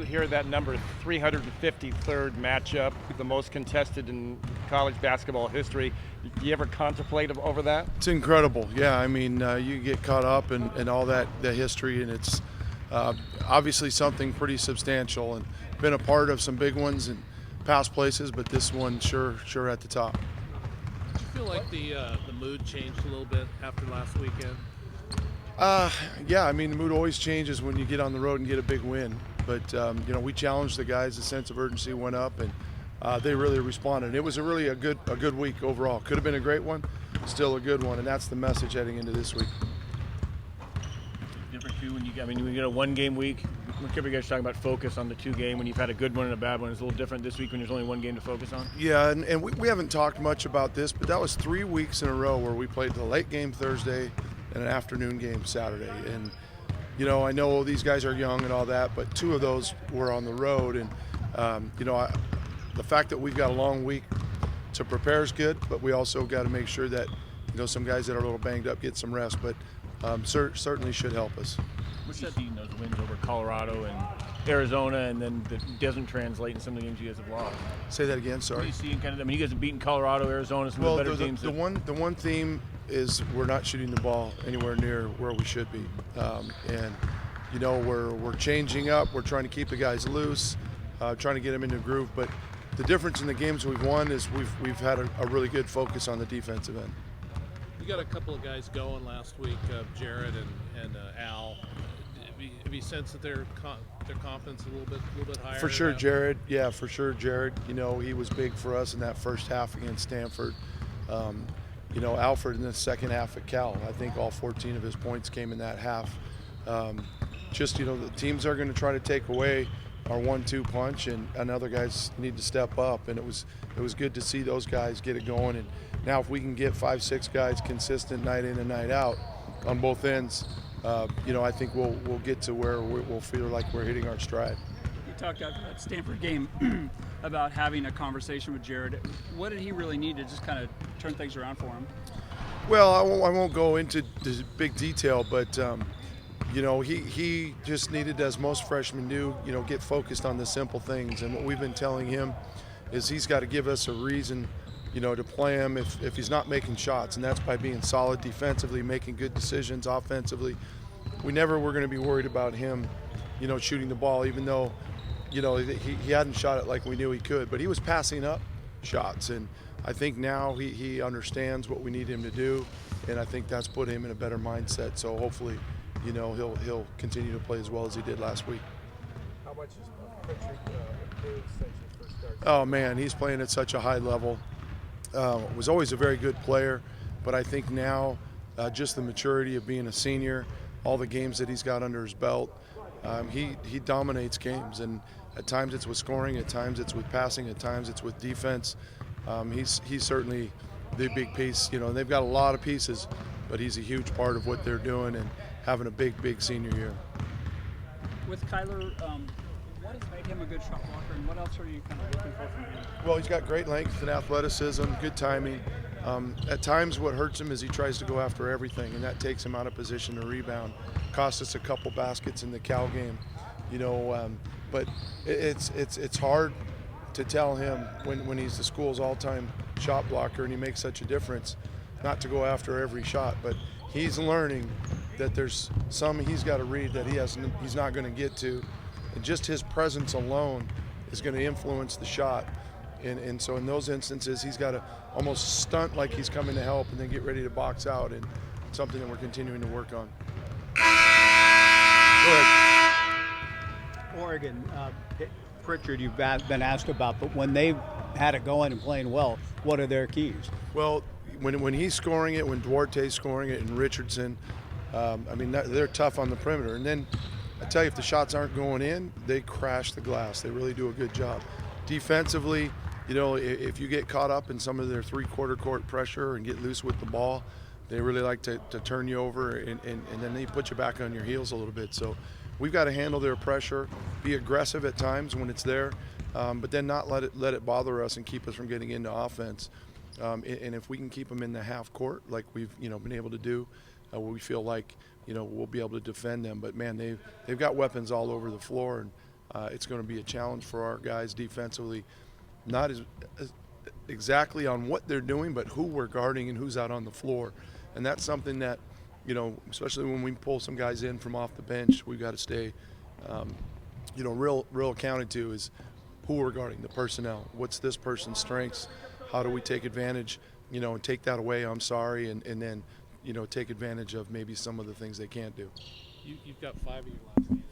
you hear that number, 353rd matchup, the most contested in college basketball history, do you ever contemplate over that? It's incredible. Yeah, I mean, you get caught up in all that, the history, and it's obviously something pretty substantial, and been a part of some big ones in past places, but this one sure at the top. Did you feel like the mood changed a little bit after last weekend? Yeah, I mean, the mood always changes when you get on the road and get a big win. But, we challenged the guys, the sense of urgency went up, and they really responded. It was really a good week overall. Could have been a great one, still a good one, and that's the message heading into this week. Different too when you get a one-game week. You guys talking about focus on the two game when you've had a good one and a bad one. It's a little different this week when there's only one game to focus on. Yeah, and we haven't talked much about this, but that was 3 weeks in a row where we played the late game Thursday and an afternoon game Saturday. And, I know these guys are young and all that, but 2 of those were on the road. And, the fact that we've got a long week to prepare is good, but we also got to make sure that, some guys that are a little banged up get some rest. But certainly should help us. What's that seeing those wins over Colorado and Arizona, and then that doesn't translate in some of the games you guys have lost? Say that again, sorry. What do you see you guys have beaten Colorado, Arizona, some of the better teams. The one theme is we're not shooting the ball anywhere near where we should be, and we're changing up. We're trying to keep the guys loose, trying to get them into a groove. But the difference in the games we've won is we've had a really good focus on the defensive end. You got a couple of guys going last week, Jared and Al. Have you sensed that their confidence a little bit higher? For sure, Jared. Yeah, for sure, Jared. He was big for us in that first half against Stanford. Alfred in the second half at Cal. I think all 14 of his points came in that half. The teams are going to try to take away our 1-2 punch, and other guys need to step up. And it was good to see those guys get it going. And now if we can get 5-6 guys consistent night in and night out on both ends, I think we'll get to where we'll feel like we're hitting our stride. You talked after that Stanford game about having a conversation with Jared. What did he really need to just kind of turn things around for him? Well, I won't go into the big detail, but he just needed, as most freshmen do, get focused on the simple things. And what we've been telling him is he's got to give us a reason, to play him if he's not making shots, and that's by being solid defensively, making good decisions offensively. We never were going to be worried about him, shooting the ball, even though, he hadn't shot it like we knew he could, but he was passing up shots, and I think now he understands what we need him to do, and I think that's put him in a better mindset. So hopefully, he'll continue to play as well as he did last week. How much has Patrick improved since you first started? Oh man, he's playing at such a high level. Was always a very good player, but I think now just the maturity of being a senior, all the games that he's got under his belt, he dominates games, and at times it's with scoring, at times it's with passing, at times it's with defense. He's certainly the big piece, and they've got a lot of pieces, but he's a huge part of what they're doing and having a big senior year. With Kyler, what has made him a good shot blocker, and what else are you kind of looking for from him? Well, he's got great length and athleticism, good timing. At times what hurts him is he tries to go after everything, and that takes him out of position to rebound. Cost us a couple baskets in the Cal game, but it's hard to tell him when he's the school's all-time shot blocker and he makes such a difference not to go after every shot. But he's learning that there's some he's got to read that he's not going to get to, and just his presence alone is going to influence the shot. And so in those instances, he's got to almost stunt like he's coming to help and then get ready to box out, and something that we're continuing to work on. Go ahead. Oregon, Pritchard, you've been asked about, but when they've had it going and playing well, what are their keys? Well, when he's scoring it, when Duarte's scoring it, and Richardson, they're tough on the perimeter. And then I tell you, if the shots aren't going in, they crash the glass. They really do a good job. Defensively, if you get caught up in some of their three-quarter court pressure and get loose with the ball, they really like to turn you over, and then they put you back on your heels a little bit. So we've got to handle their pressure, be aggressive at times when it's there, but then not let it bother us and keep us from getting into offense. And if we can keep them in the half court like we've been able to do, we feel like we'll be able to defend them. But man, they've got weapons all over the floor, and It's going to be a challenge for our guys defensively, not as exactly on what they're doing, but who we're guarding and who's out on the floor. And that's something that, especially when we pull some guys in from off the bench, we've got to stay, real accounted to is who we're guarding, the personnel. What's this person's strengths? How do we take advantage, and take that away, I'm sorry, and then, take advantage of maybe some of the things they can't do. You've got 5 of your last 8